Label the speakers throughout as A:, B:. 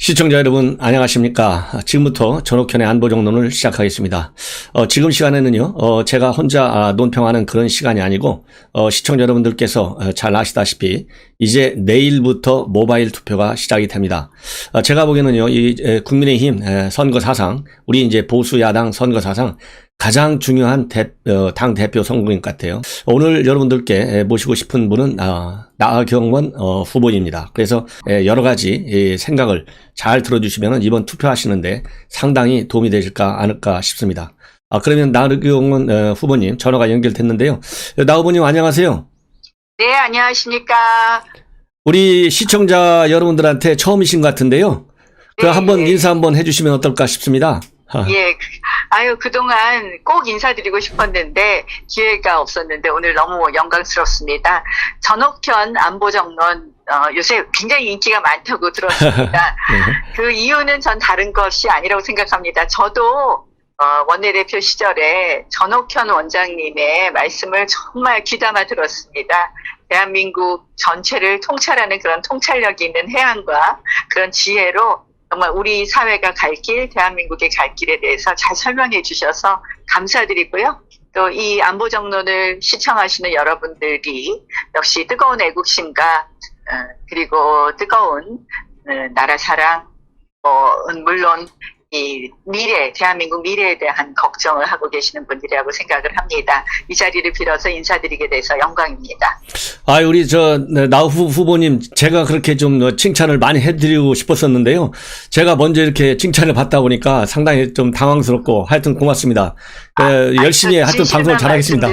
A: 시청자 여러분 안녕하십니까. 지금부터 전옥현의 안보정론을 시작하겠습니다. 지금 시간에는요 제가 혼자 논평하는 그런 시간이 아니고 시청자 여러분들께서 잘 아시다시피 이제 내일부터 모바일 투표가 시작이 됩니다. 제가 보기에는요 이 국민의힘 선거 사상, 우리 이제 보수 야당 선거 사상 가장 중요한 당 대표 선거인 것 같아요. 오늘 여러분들께 모시고 싶은 분은 나경원 후보입니다. 그래서 여러 가지 생각을 잘 들어주시면 이번 투표하시는데 상당히 도움이 되실까 않을까 싶습니다. 그러면 나경원 후보님 전화가 연결됐는데요. 나 후보님 안녕하세요.
B: 네, 안녕하십니까.
A: 우리 시청자 여러분들한테 처음이신 것 같은데요.
B: 네,
A: 한번
B: 네.
A: 인사 한번 해주시면 어떨까 싶습니다.
B: 예, 그동안 꼭 인사드리고 싶었는데 기회가 없었는데 오늘 너무 영광스럽습니다. 전옥현 안보정론 요새 굉장히 인기가 많다고 들었습니다.
A: 네.
B: 그 이유는 전 다른 것이 아니라고 생각합니다. 저도 원내대표 시절에 전옥현 원장님의 말씀을 정말 귀담아 들었습니다. 대한민국 전체를 통찰하는 그런 통찰력이 있는 해안과 그런 지혜로 정말 우리 사회가 갈 길, 대한민국의 갈 길에 대해서 잘 설명해 주셔서 감사드리고요. 또 이 안보정론을 시청하시는 여러분들이 역시 뜨거운 애국심과 그리고 뜨거운 나라 사랑, 물론 이 미래, 대한민국 미래에 대한 걱정을 하고 계시는 분들이라고 생각을 합니다. 이 자리를 빌어서 인사드리게 돼서 영광입니다.
A: 우리 나 후보님, 제가 그렇게 좀 칭찬을 많이 해드리고 싶었었는데요. 제가 먼저 이렇게 칭찬을 받다 보니까 상당히 좀 당황스럽고 하여튼 고맙습니다. 열심히 하여튼 방송을 잘하겠습니다.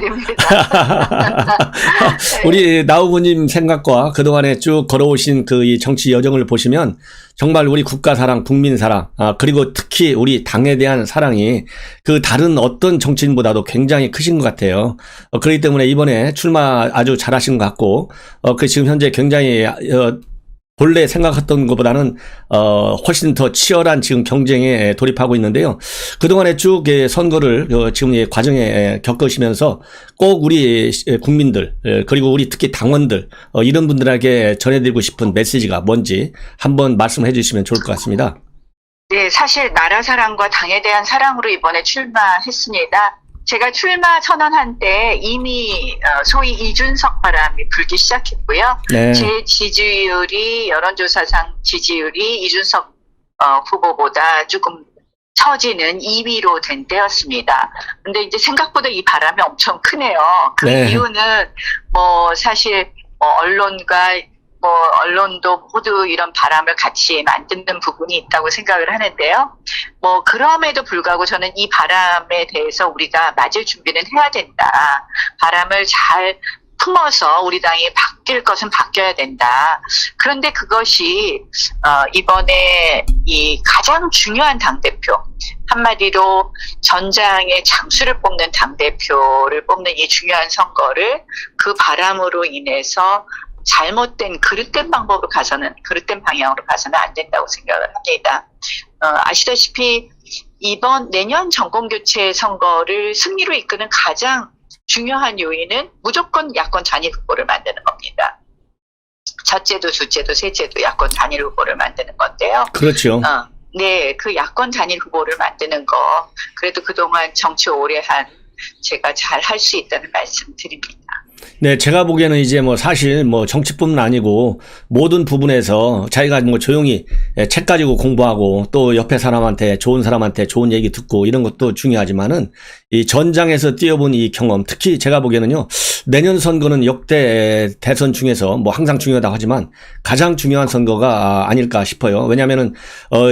A: 우리 나 후보님 생각과 그동안에 쭉 걸어오신 이 정치 여정을 보시면 정말 우리 국가 사랑, 국민 사랑, 그리고 특히 우리 당에 대한 사랑이 그 다른 어떤 정치인보다도 굉장히 크신 것 같아요. 그렇기 때문에 이번에 출마 아주 잘하신 것 같고, 지금 현재 굉장히, 본래 생각했던 것보다는 훨씬 더 치열한 지금 경쟁에 돌입하고 있는데요. 그동안에 쭉 선거를 지금 과정에 겪으시면서 꼭 우리 국민들 그리고 우리 특히 당원들 이런 분들에게 전해드리고 싶은 메시지가 뭔지 한번 말씀해 주시면 좋을 것 같습니다.
B: 네, 사실 나라 사랑과 당에 대한 사랑으로 이번에 출마했습니다. 제가 출마 선언한 때 이미 소위 이준석 바람이 불기 시작했고요.
A: 네.
B: 제 지지율이 여론조사상 지지율이 이준석 후보보다 조금 처지는 2위로 된 때였습니다. 근데 이제 생각보다 이 바람이 엄청 크네요. 그
A: 네.
B: 이유는 사실 언론도 모두 이런 바람을 같이 만드는 부분이 있다고 생각을 하는데요. 그럼에도 불구하고 저는 이 바람에 대해서 우리가 맞을 준비는 해야 된다. 바람을 잘 품어서 우리 당이 바뀔 것은 바뀌어야 된다. 그런데 그것이 이번에 이 가장 중요한 당대표, 한마디로 전장의 장수를 뽑는 당대표를 뽑는 이 중요한 선거를 그 바람으로 인해서 잘못된 그릇된 그릇된 방향으로 가서는 안 된다고 생각을 합니다. 아시다시피 내년 정권교체 선거를 승리로 이끄는 가장 중요한 요인은 무조건 야권 단일 후보를 만드는 겁니다. 첫째도 둘째도 셋째도 야권 단일 후보를 만드는 건데요.
A: 그렇죠.
B: 네, 그 야권 단일 후보를 만드는 거 그래도 그동안 정치 오래 한 제가 잘 할 수 있다는 말씀 드립니다.
A: 네, 제가 보기에는 이제 사실 정치뿐만 아니고 모든 부분에서 자기가 조용히 책 가지고 공부하고 또 옆에 사람한테 좋은 얘기 듣고 이런 것도 중요하지만은 이 전장에서 뛰어본 이 경험, 특히 제가 보기에는요, 내년 선거는 역대 대선 중에서 항상 중요하다고 하지만 가장 중요한 선거가 아닐까 싶어요. 왜냐면은,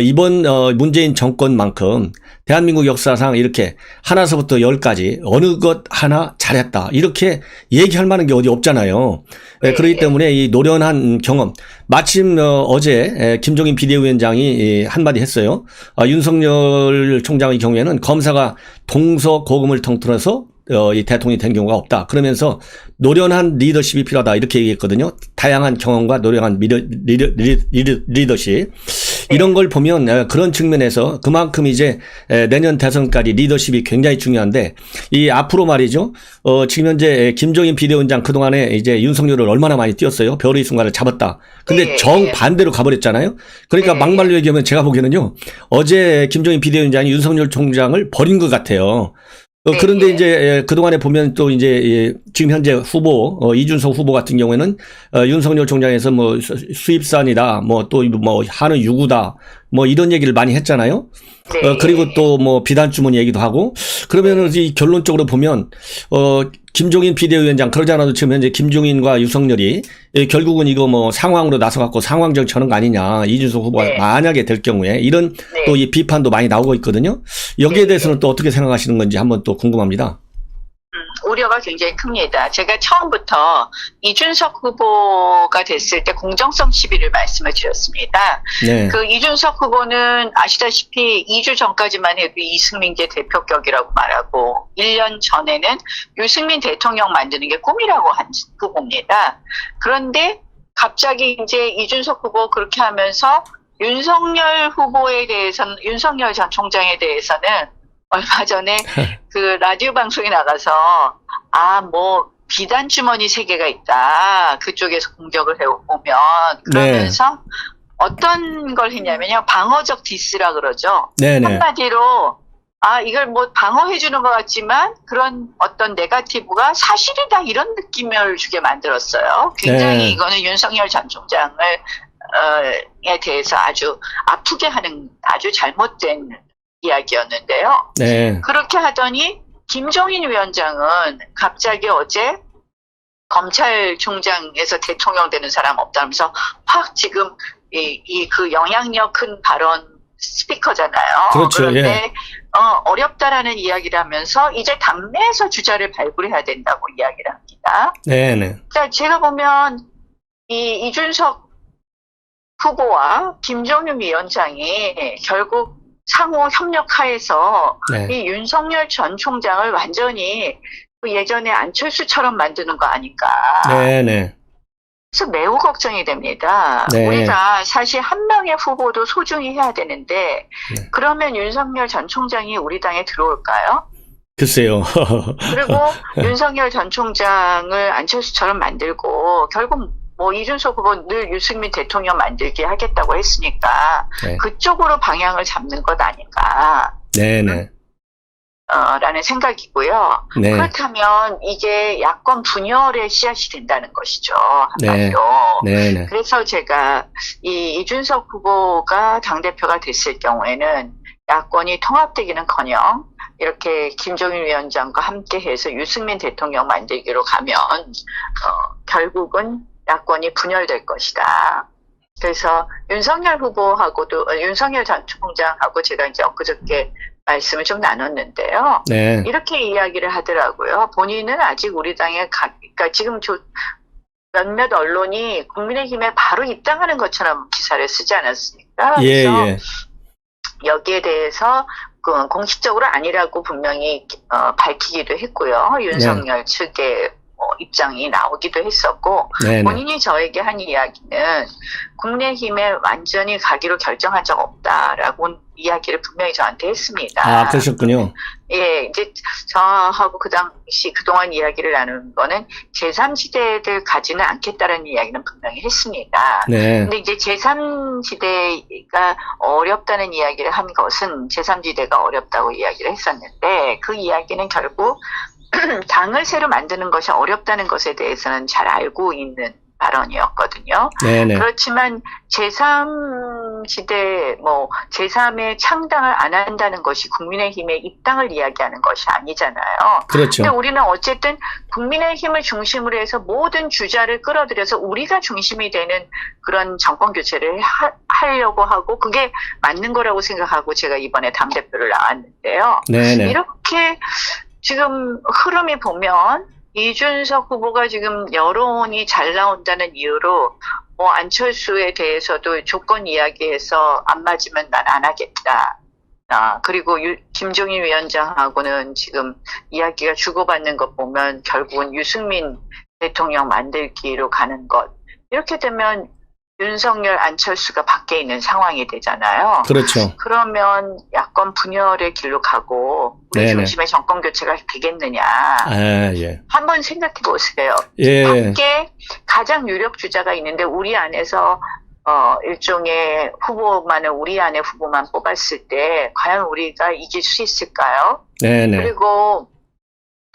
A: 이번, 문재인 정권만큼 대한민국 역사상 이렇게 하나서부터 10까지 어느 것 하나 잘했다. 이렇게 얘기할 만한 게 어디 없잖아요. 그렇기 때문에 이 노련한 경험. 마침 어제 김종인 비대위원장이 한마디 했어요. 윤석열 총장의 경우에는 검사가 동서고금을 통틀어서 이 대통령이 된 경우가 없다. 그러면서 노련한 리더십이 필요하다. 이렇게 얘기했거든요. 다양한 경험과 노련한 리더십. 이런 걸 보면 그런 측면에서 그만큼 이제 내년 대선까지 리더십이 굉장히 중요한데 이 앞으로 말이죠. 지금 현재 김종인 비대위원장 그동안에 이제 윤석열을 얼마나 많이 띄웠어요. 별의 순간을 잡았다. 근데
B: 네,
A: 정반대로 가버렸잖아요. 그러니까
B: 네.
A: 막말로 얘기하면 제가 보기에는요. 어제 김종인 비대위원장이 윤석열 총장을 버린 것 같아요.
B: 네,
A: 그런데
B: 네.
A: 이제 그동안에 보면 또 이제 지금 현재 후보 이준석 후보 같은 경우에는 윤석열 총장에서 뭐 수입산이다 뭐 또 뭐 한우 유구다 뭐 이런 얘기를 많이 했잖아요.
B: 네.
A: 그리고 또 뭐 비단 주머니 얘기도 하고 그러면은 이 결론적으로 보면 김종인 비대위원장 그러지 않아도 지금 현재 김종인과 윤석열이 결국은 이거 뭐 상황으로 나서 갖고 상황 정치하는 거 아니냐. 이준석 후보가
B: 네.
A: 만약에 될 경우에 이런
B: 네.
A: 또 이 비판도 많이 나오고 있거든요. 여기에 대해서는 또 어떻게 생각하시는 건지 한번 또 궁금합니다.
B: 우려가 굉장히 큽니다. 제가 처음부터 이준석 후보가 됐을 때 공정성 시비를 말씀을 드렸습니다.
A: 네.
B: 그 이준석 후보는 아시다시피 2주 전까지만 해도 이승민계 대표격이라고 말하고 1년 전에는 유승민 대통령 만드는 게 꿈이라고 한 후보입니다. 그런데 갑자기 이제 이준석 후보 그렇게 하면서 윤석열 후보에 대해서는 윤석열 전 총장에 대해서는 얼마 전에 그 라디오 방송에 나가서 뭐 비단 주머니 세 개가 있다. 그쪽에서 공격을 해오면 그러면서 어떤 걸 했냐면요. 방어적 디스라 그러죠.
A: 네네.
B: 한마디로 이걸 뭐 방어해주는 것 같지만 그런 어떤 네거티브가 사실이다 이런 느낌을 주게 만들었어요. 굉장히
A: 네.
B: 이거는 윤석열 전 총장을 에 대해서 아주 아프게 하는 아주 잘못된 이야기였는데요.
A: 네.
B: 그렇게 하더니 김종인 위원장은 갑자기 어제 검찰총장에서 대통령 되는 사람 없다면서 확 지금 그 영향력 큰 발언 스피커잖아요.
A: 그렇죠.
B: 그런데
A: 예.
B: 어렵다라는 이야기를 하면서 이제 당내에서 주자를 발굴해야 된다고 이야기를 합니다.
A: 네네.
B: 그러니까 제가 보면 이준석 후보와 김종인 위원장이 결국 상호 협력하에서
A: 네.
B: 이 윤석열 전 총장을 완전히 그 예전에 안철수처럼 만드는 거 아닐까.
A: 네네.
B: 그래서 매우 걱정이 됩니다.
A: 네.
B: 우리가 사실 한 명의 후보도 소중히 해야 되는데
A: 네.
B: 그러면 윤석열 전 총장이 우리 당에 들어올까요?
A: 글쎄요.
B: 그리고 윤석열 전 총장을 안철수처럼 만들고 결국 뭐 이준석 후보 늘 유승민 대통령 만들기 하겠다고 했으니까
A: 네.
B: 그쪽으로 방향을 잡는 것 아닌가
A: 네네.
B: 라는 생각이고요.
A: 네.
B: 그렇다면 이게 야권 분열의 씨앗이 된다는 것이죠.
A: 네.
B: 한마디로.
A: 네네.
B: 그래서 제가 이준석 후보가 당대표가 됐을 경우에는 야권이 통합되기는커녕 이렇게 김종인 위원장과 함께해서 유승민 대통령 만들기로 가면 결국은 야권이 분열될 것이다. 그래서 윤석열 후보하고도 윤석열 전 총장하고 제가 이제 엊그저께 말씀을 좀 나눴는데요.
A: 네.
B: 이렇게 이야기를 하더라고요. 본인은 아직 우리 당에 그러니까 지금 몇몇 언론이 국민의힘에 바로 입당하는 것처럼 기사를 쓰지 않았습니까?
A: 예,
B: 그래서
A: 예.
B: 여기에 대해서 공식적으로 아니라고 분명히 밝히기도 했고요. 윤석열 측의 입장이 나오기도 했었고
A: 네네.
B: 본인이 저에게 한 이야기는 국민의힘에 완전히 가기로 결정한 적 없다라고 이야기를 분명히 저한테 했습니다.
A: 그러셨군요.
B: 예, 이제 저하고 그 당시 그동안 이야기를 나눈 거는 제3지대를 가지는 않겠다라는 이야기는 분명히 했습니다.
A: 네.
B: 근데 이제 제3지대가 어렵다는 이야기를 한 것은 제3지대가 어렵다고 이야기를 했었는데 그 이야기는 결국 당을 새로 만드는 것이 어렵다는 것에 대해서는 잘 알고 있는 발언이었거든요.
A: 네네.
B: 그렇지만 제3지대, 제3의 창당을 안 한다는 것이 국민의힘의 입당을 이야기하는 것이 아니잖아요.
A: 그렇죠.
B: 근데 우리는 어쨌든 국민의힘을 중심으로 해서 모든 주자를 끌어들여서 우리가 중심이 되는 그런 정권 교체를 하려고 하고 그게 맞는 거라고 생각하고 제가 이번에 당대표를 나왔는데요.
A: 네네.
B: 이렇게 지금 흐름이 보면 이준석 후보가 지금 여론이 잘 나온다는 이유로 안철수에 대해서도 조건 이야기해서 안 맞으면 난 안 하겠다. 그리고 김종인 위원장하고는 지금 이야기가 주고받는 것 보면 결국은 유승민 대통령 만들기로 가는 것. 이렇게 되면 윤석열, 안철수가 밖에 있는 상황이 되잖아요.
A: 그렇죠.
B: 그러면 야권 분열의 길로 가고 우리
A: 네네.
B: 중심의 정권 교체가 되겠느냐.
A: 예.
B: 한번 생각해 보세요.
A: 예.
B: 밖에 가장 유력 주자가 있는데 우리 안에서 일종의 후보만을 우리 안에 후보만 뽑았을 때 과연 우리가 이길 수 있을까요?
A: 네네.
B: 그리고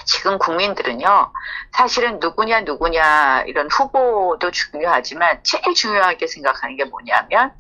B: 지금 국민들은요, 사실은 누구냐 이런 후보도 중요하지만 제일 중요하게 생각하는 게 뭐냐면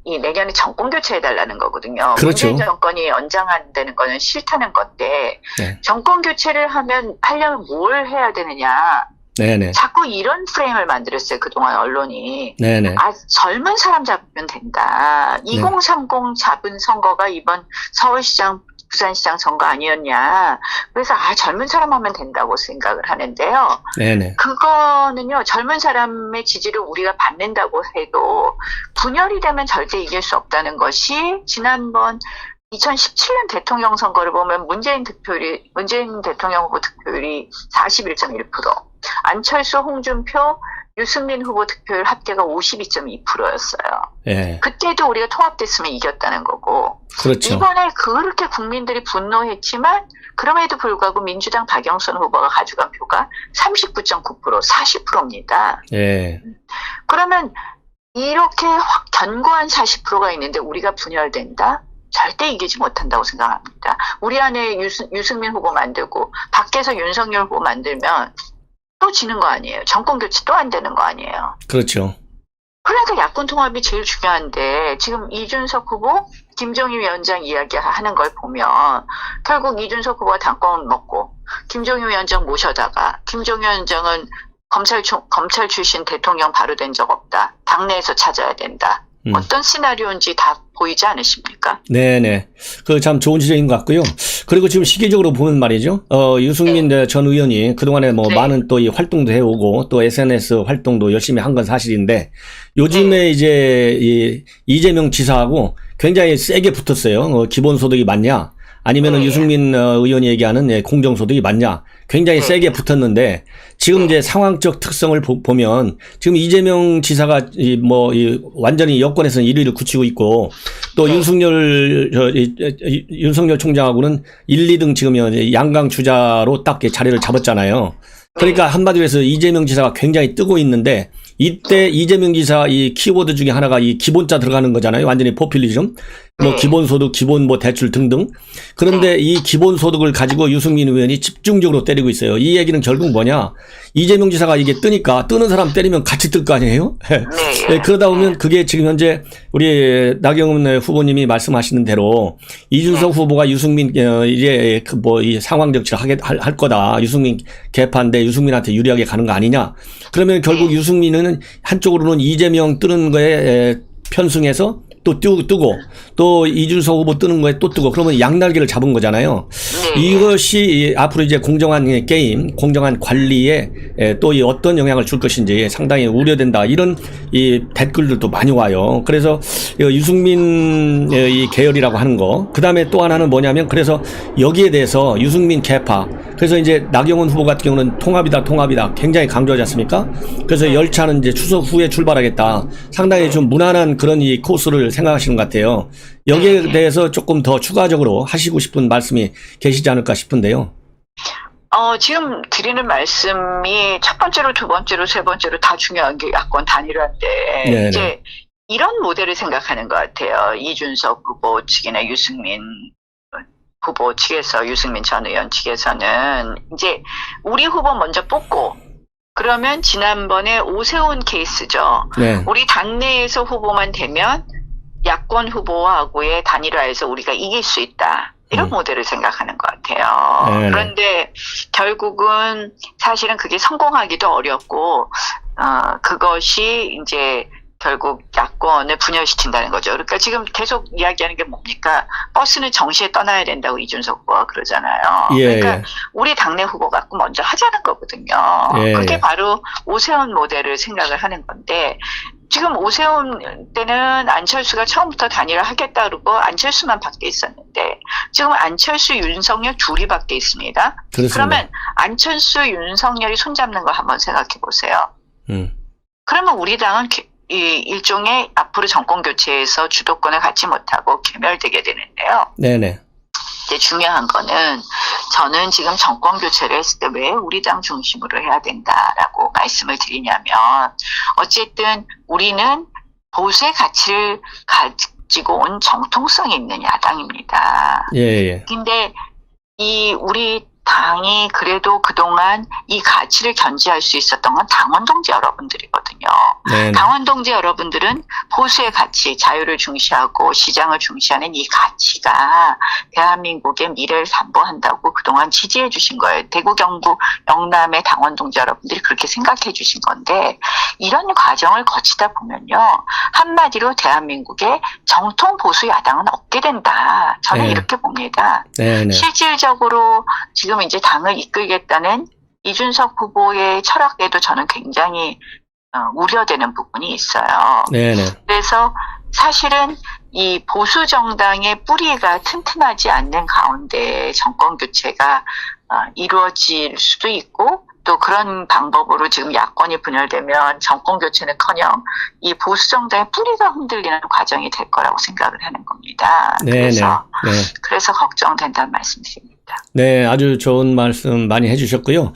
B: 이 내년에 정권 교체해달라는 거거든요.
A: 그렇죠.
B: 문재인 정권이 연장한다는 거는 싫다는 건데
A: 네.
B: 정권 교체를 하려면 뭘 해야 되느냐.
A: 네네.
B: 자꾸 이런 프레임을 만들었어요. 그동안 언론이.
A: 네네.
B: 젊은 사람 잡으면 된다. 2030 잡은 선거가 이번 서울시장, 부산시장 선거 아니었냐. 그래서 젊은 사람 하면 된다고 생각을 하는데요. 네네. 그거는요. 젊은 사람의 지지를 우리가 받는다고 해도 분열이 되면 절대 이길 수 없다는 것이 지난번 2017년 대통령 선거를 보면 문재인 대통령 후보 득표율이 41.1%, 안철수, 홍준표, 유승민 후보 득표율 합계가 52.2%였어요. 예. 그때도 우리가 통합됐으면 이겼다는 거고. 그렇죠. 이번에 그렇게 국민들이 분노했지만 그럼에도 불구하고 민주당 박영선 후보가 가져간 표가 39.9%, 40%입니다. 예. 그러면 이렇게 확 견고한 40%가 있는데 우리가 분열된다? 절대 이기지 못한다고 생각합니다. 우리 안에 유승민 후보 만들고 밖에서 윤석열 후보 만들면 또 지는 거 아니에요. 정권 교체 또 안 되는 거 아니에요.
A: 그렇죠.
B: 그러니까 야권 통합이 제일 중요한데 지금 이준석 후보, 김종인 위원장 이야기하는 걸 보면 결국 이준석 후보가 당권 먹고 김종인 위원장 모셔다가 김종인 위원장은 검찰 출신 대통령 바로 된 적 없다. 당내에서 찾아야 된다. 어떤 시나리오인지 다 보이지 않으십니까?
A: 네네. 그 참 좋은 지적인 것 같고요. 그리고 지금 시기적으로 보면 말이죠. 유승민 전 의원이 그동안에 많은 또 이 활동도 해오고 또 SNS 활동도 열심히 한 건 사실인데 요즘에 이제 이 이재명 지사하고 굉장히 세게 붙었어요. 기본소득이 맞냐? 아니면은 유승민 의원이 얘기하는 공정소득이 맞냐? 굉장히 세게 붙었는데 지금 이제 상황적 특성을 보면 지금 이재명 지사가 완전히 여권에서는 1위를 굳히고 있고 또 윤석열 총장하고는 1, 2등 지금 양강 주자로 딱 자리를 잡았잖아요. 그러니까 한마디로 해서 이재명 지사가 굉장히 뜨고 있는데 이때 이재명 지사 이 키워드 중에 하나가 이 기본자 들어가는 거잖아요. 완전히 포퓰리즘. 기본소득, 기본 대출 등등. 그런데 이 기본소득을 가지고 유승민 의원이 집중적으로 때리고 있어요. 이 얘기는 결국 뭐냐. 이재명 지사가 이게 뜨니까 뜨는 사람 때리면 같이 뜰 거 아니에요? 네, 그러다 보면 그게 지금 현재 우리 나경원 후보님이 말씀하시는 대로 이준석 후보가 유승민, 이제 이 상황 정치를 할 거다. 유승민 개파인데 유승민한테 유리하게 가는 거 아니냐. 그러면 결국 유승민은 한쪽으로는 이재명 뜨는 거에 편승해서 또 뜨고 또 이준석 후보 뜨는 거에 또 뜨고 그러면 양날개를 잡은 거잖아요. 이것이 앞으로 이제 공정한 게임, 공정한 관리에 또 어떤 영향을 줄 것인지 상당히 우려된다. 이런 이 댓글들도 많이 와요. 그래서 유승민 이 계열이라고 하는 거. 그다음에 또 하나는 뭐냐면 그래서 여기에 대해서 유승민 개파. 그래서 이제 나경원 후보 같은 경우는 통합이다. 굉장히 강조하지 않습니까? 그래서 열차는 이제 추석 후에 출발하겠다. 상당히 좀 무난한 그런 이 코스를 생각하시는 것 같아요. 여기에 대해서 조금 더 추가적으로 하시고 싶은 말씀이 계시지 않을까 싶은데요.
B: 지금 드리는 말씀이 첫 번째로, 두 번째로, 세 번째로 다 중요한 게 야권 단일화인데, 네네. 이제 이런 모델을 생각하는 것 같아요. 이준석 후보 측이나 유승민 후보 측에서, 유승민 전 의원 측에서는 이제 우리 후보 먼저 뽑고, 그러면 지난번에 오세훈 케이스죠. 네. 우리 당내에서 후보만 되면 야권 후보하고의 단일화에서 우리가 이길 수 있다. 이런 모델을 생각하는 것 같아요. 네네. 그런데 결국은 사실은 그게 성공하기도 어렵고, 그것이 이제 결국 야권을 분열시킨다는 거죠. 그러니까 지금 계속 이야기하는 게 뭡니까? 버스는 정시에 떠나야 된다고 이준석 후보가 그러잖아요.
A: 예.
B: 그러니까 우리 당내 후보 갖고 먼저 하자는 거거든요. 예. 그게 바로 오세훈 모델을 생각을 하는 건데 지금 오세훈 때는 안철수가 처음부터 단일화 하겠다 그러고 안철수만 밖에 있었는데 지금 안철수, 윤석열 둘이 밖에 있습니다. 그렇습니다. 그러면 안철수, 윤석열이 손잡는 거 한번 생각해 보세요. 그러면 우리 당은 이 일종의 앞으로 정권 교체에서 주도권을 갖지 못하고 괴멸되게 되는데요.
A: 네네.
B: 이제 중요한 거는 저는 지금 정권 교체를 했을 때 왜 우리 당 중심으로 해야 된다라고 말씀을 드리냐면 어쨌든 우리는 보수의 가치를 가지고 온 정통성이 있는 야당입니다.
A: 예.
B: 근데 이 우리 당이 그래도 그동안 이 가치를 견지할 수 있었던 건 당원 동지 여러분들이거든요.
A: 네네.
B: 당원 동지 여러분들은 보수의 가치, 자유를 중시하고 시장을 중시하는 이 가치가 대한민국의 미래를 담보한다고 그동안 지지해 주신 거예요. 대구, 경북, 영남의 당원 동지 여러분들이 그렇게 생각해 주신 건데 이런 과정을 거치다 보면요. 한마디로 대한민국의 정통 보수 야당은 없게 된다. 저는
A: 네.
B: 이렇게 봅니다.
A: 네네.
B: 실질적으로 지금 이제 당을 이끌겠다는 이준석 후보의 철학에도 저는 굉장히 우려되는 부분이 있어요.
A: 네네.
B: 그래서 사실은 이 보수 정당의 뿌리가 튼튼하지 않는 가운데 정권 교체가 이루어질 수도 있고 또 그런 방법으로 지금 야권이 분열되면 정권 교체는커녕 이 보수 정당의 뿌리가 흔들리는 과정이 될 거라고 생각을 하는 겁니다.
A: 네네.
B: 그래서 걱정된다는 말씀드립니다.
A: 네, 아주 좋은 말씀 많이 해주셨고요.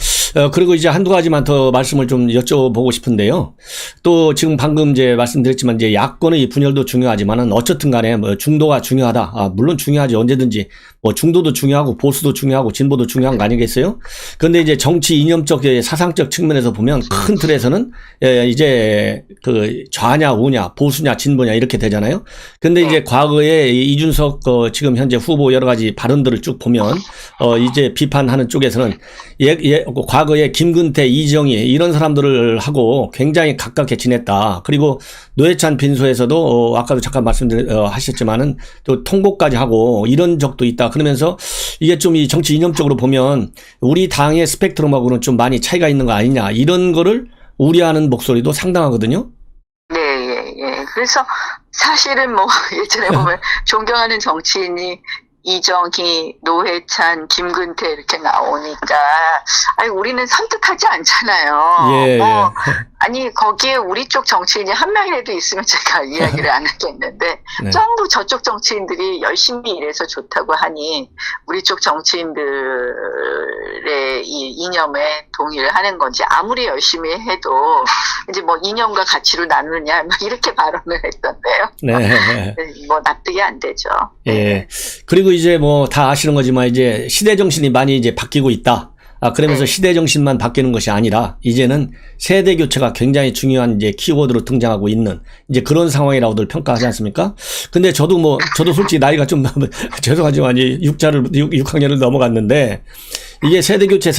A: 그리고 이제 한두 가지만 더 말씀을 좀 여쭤보고 싶은데요. 또 지금 방금 이제 말씀드렸지만 이제 야권의 분열도 중요하지만은 어쨌든 간에 뭐 중도가 중요하다. 물론 중요하지. 언제든지 뭐 중도도 중요하고 보수도 중요하고 진보도 중요한 거 아니겠어요? 그런데 이제 정치 이념적 사상적 측면에서 보면 큰 틀에서는 이제 그 좌냐 우냐 보수냐 진보냐 이렇게 되잖아요. 근데 이제 과거에 이준석 지금 현재 후보 여러 가지 발언들을 쭉 보면 이제 비판하는 쪽에서는 과거에 김근태, 이정희 이런 사람들을 하고 굉장히 가깝게 지냈다. 그리고 노회찬 빈소에서도 아까도 잠깐 하셨지만은 또 통보까지 하고 이런 적도 있다. 그러면서 이게 좀 이 정치 이념적으로 보면 우리 당의 스펙트럼하고는 좀 많이 차이가 있는 거 아니냐 이런 거를 우려하는 목소리도 상당하거든요.
B: 네. 그래서 사실은 뭐 예전에 보면 존경하는 정치인이 이정희, 노회찬, 김근태 이렇게 나오니까 아니 우리는 선택하지 않잖아요. 아니 거기에 우리 쪽 정치인이 한 명이라도 있으면 제가 이야기를 안 하겠는데
A: 네.
B: 전부 저쪽 정치인들이 열심히 일해서 좋다고 하니 우리 쪽 정치인들의 이 이념에 동의를 하는 건지 아무리 열심히 해도 이제 뭐 이념과 가치로 나누냐 이렇게 발언을 했던데요.
A: 네.
B: 뭐 납득이 안 되죠.
A: 예. 그리고 이제 뭐 다 아시는 거지만 이제 시대 정신이 많이 이제 바뀌고 있다. 그러면서 시대 정신만 바뀌는 것이 아니라 이제는 세대 교체가 굉장히 중요한 이제 키워드로 등장하고 있는 이제 그런 상황이라고들 평가하지 않습니까? 근데 저도 솔직히 나이가 좀 죄송하지만 6학년을 넘어갔는데 이게 세대 교체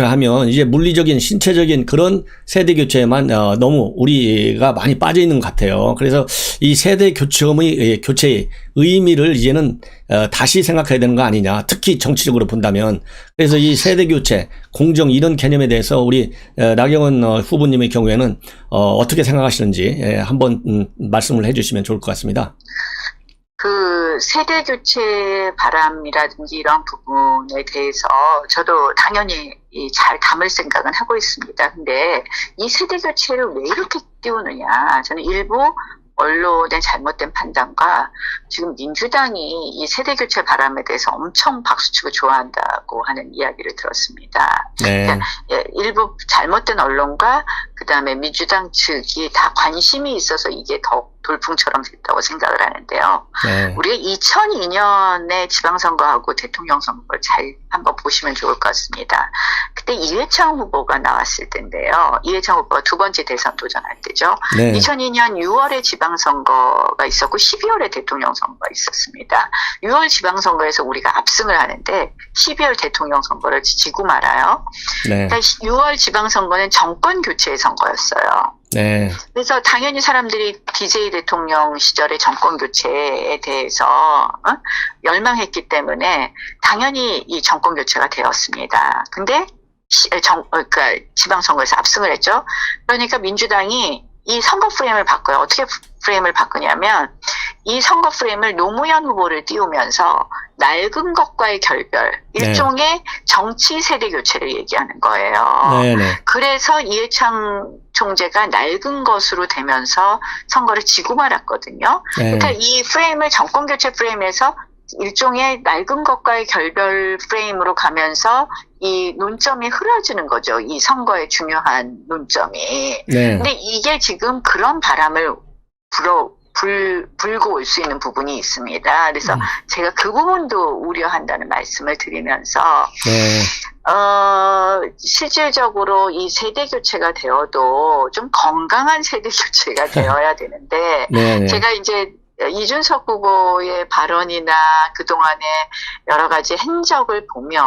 A: 하면 이제 물리적인 신체적인 그런 세대 교체에만 너무 우리가 많이 빠져 있는 것 같아요. 그래서 이 세대 교체의 의미를 이제는 다시 생각해야 되는 거 아니냐. 특히 정치적으로 본다면. 그래서 이 세대 교체, 공정 이런 개념에 대해서 우리 나경원 후보님의 경우에는 어떻게 생각하시는지 한번 말씀을 해주시면 좋을 것 같습니다.
B: 그 세대 교체 바람이라든지 이런 부분에 대해서 저도 당연히 잘 담을 생각은 하고 있습니다. 근데 이 세대 교체를 왜 이렇게 띄우느냐. 저는 일부 언론의 잘못된 판단과 지금 민주당이 이 세대교체 바람에 대해서 엄청 박수치고 좋아한다고 하는 이야기를 들었습니다.
A: 네.
B: 그러니까 일부 잘못된 언론과 그다음에 민주당 측이 다 관심이 있어서 이게 더 돌풍처럼 됐다고 생각을 하는데요.
A: 네.
B: 우리가 2002년에 지방선거하고 대통령 선거를 잘 한번 보시면 좋을 것 같습니다. 그때 이회창 후보가 나왔을 텐데요. 이회창 후보가 두 번째 대선 도전할 때죠.
A: 네.
B: 2002년 6월에 지방선거가 있었고 12월에 대통령 선거가 있었습니다. 6월 지방선거에서 우리가 압승을 하는데 12월 대통령 선거를 지고 말아요.
A: 네.
B: 그러니까 6월 지방선거는 정권 교체의 선거였어요.
A: 네.
B: 그래서 당연히 사람들이 DJ 대통령 시절의 정권 교체에 대해서 열망했기 때문에 당연히 이 정권 교체가 되었습니다. 근데 그러니까 지방선거에서 압승을 했죠. 그러니까 민주당이 이 선거 프레임을 바꿔요. 어떻게 프레임을 바꾸냐면 이 선거 프레임을 노무현 후보를 띄우면서 낡은 것과의 결별, 일종의 정치 세대 교체를 얘기하는 거예요.
A: 네네.
B: 그래서 이해창 총재가 낡은 것으로 되면서 선거를 지고 말았거든요.
A: 네.
B: 그러니까 이 프레임을 정권 교체 프레임에서 일종의 낡은 것과의 결별 프레임으로 가면서 이 논점이 흐려지는 거죠. 이 선거의 중요한 논점이.
A: 네.
B: 근데 이게 지금 그런 바람을 불고 올 수 있는 부분이 있습니다. 그래서 제가 그 부분도 우려한다는 말씀을 드리면서,
A: 네.
B: 실질적으로 이 세대 교체가 되어도 좀 건강한 세대 교체가 되어야 되는데,
A: 네네.
B: 제가 이제 이준석 후보의 발언이나 그동안의 여러 가지 행적을 보면,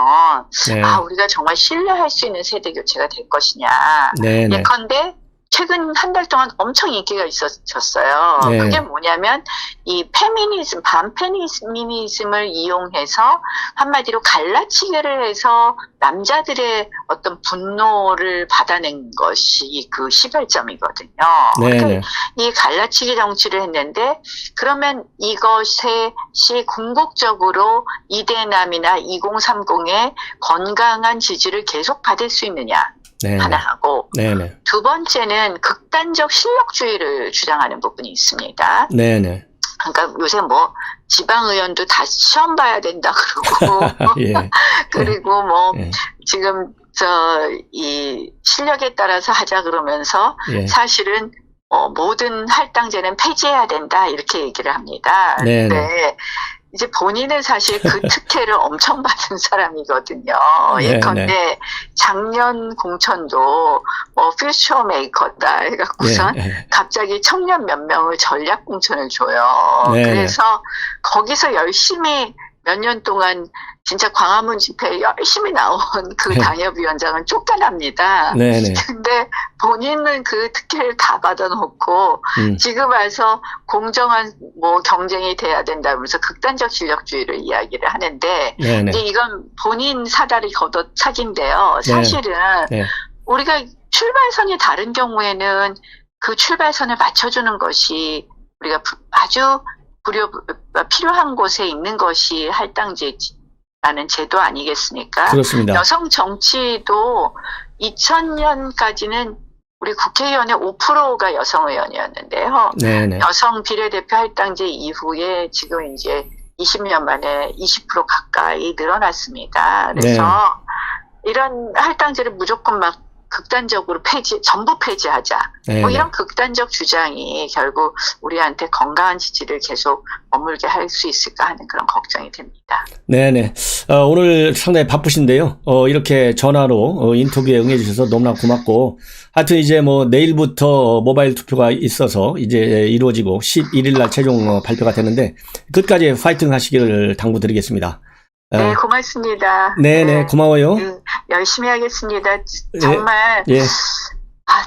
A: 네.
B: 우리가 정말 신뢰할 수 있는 세대 교체가 될 것이냐.
A: 네네.
B: 예컨대, 최근 한 달 동안 엄청 인기가 있었어요.
A: 네.
B: 그게 뭐냐면 이 페미니즘, 반페미니즘을 이용해서 한마디로 갈라치기를 해서 남자들의 어떤 분노를 받아낸 것이 그 시발점이거든요.
A: 네네.
B: 그러니까 이 갈라치기 정치를 했는데 그러면 이것이 궁극적으로 이대남이나 2030의 건강한 지지를 계속 받을 수 있느냐.
A: 네네.
B: 하나 하고
A: 네네.
B: 두 번째는 극단적 실력주의를 주장하는 부분이 있습니다.
A: 네네.
B: 그러니까 요새 뭐 지방의원도 다 시험 봐야 된다 그러고
A: 예.
B: 그리고 뭐
A: 예.
B: 지금 이 실력에 따라서 하자 그러면서
A: 예.
B: 사실은 모든 할당제는 폐지해야 된다 이렇게 얘기를 합니다.
A: 네네.
B: 근데 이제 본인은 사실 그 특혜를 엄청 받은 사람이거든요.
A: 네네.
B: 예컨대 작년 공천도 뭐 퓨처 메이커다 해갖고선 갑자기 청년 몇 명을 전략 공천을 줘요.
A: 네네.
B: 그래서 거기서 열심히 몇 년 동안 진짜 광화문 집회에 열심히 나온 그 당협위원장은 쫓겨납니다.
A: 네네.
B: 근데 본인은 그 특혜를 다 받아놓고 지금 와서 공정한 뭐 경쟁이 돼야 된다면서 극단적 실력주의를 이야기를 하는데
A: 네네.
B: 이제 이건 본인 사다리 걷어 차기인데요. 사실은
A: 네.
B: 우리가 출발선이 다른 경우에는 그 출발선을 맞춰주는 것이 우리가 아주 필요한 곳에 있는 것이 할당제라는 제도 아니겠습니까?
A: 그렇습니다.
B: 여성 정치도 2000년까지는 우리 국회의원의 5%가 여성 의원이었는데요.
A: 네네.
B: 여성 비례대표 할당제 이후에 지금 이제 20년 만에 20% 가까이 늘어났습니다. 그래서 이런 할당제를 무조건 막 극단적으로 전부 폐지하자.
A: 네네.
B: 뭐 이런 극단적 주장이 결국 우리한테 건강한 지지를 계속 머물게 할 수 있을까 하는 그런 걱정이 됩니다.
A: 네네. 오늘 상당히 바쁘신데요. 이렇게 전화로 인터뷰에 응해주셔서 너무나 고맙고, 하여튼 이제 뭐 내일부터 모바일 투표가 있어서 이제 이루어지고 11일 날 최종 발표가 되는데 끝까지 파이팅 하시기를 당부드리겠습니다.
B: 네, 고맙습니다.
A: 네네, 고마워요.
B: 열심히 하겠습니다. 정말
A: 예.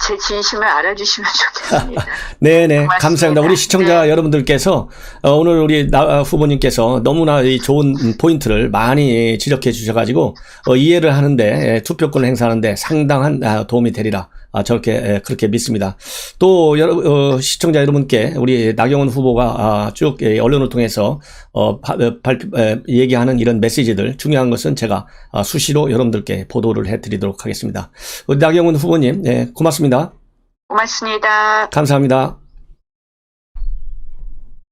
B: 제 진심을 알아주시면 좋겠습니다.
A: 네네,
B: 고맙습니다.
A: 감사합니다. 우리 시청자 여러분들께서 오늘 우리 후보님께서 너무나 이 좋은 포인트를 많이 지적해 주셔가지고 이해를 하는데 투표권을 행사하는데 상당한 도움이 되리라 저렇게 그렇게 믿습니다. 또 시청자 여러분께 우리 나경원 후보가 쭉 언론을 통해서 얘기하는 이런 메시지들, 중요한 것은 제가 수시로 여러분들께 보도를 해드리도록 하겠습니다. 우리 나경원 후보님, 고맙습니다.
B: 고맙습니다.
A: 감사합니다.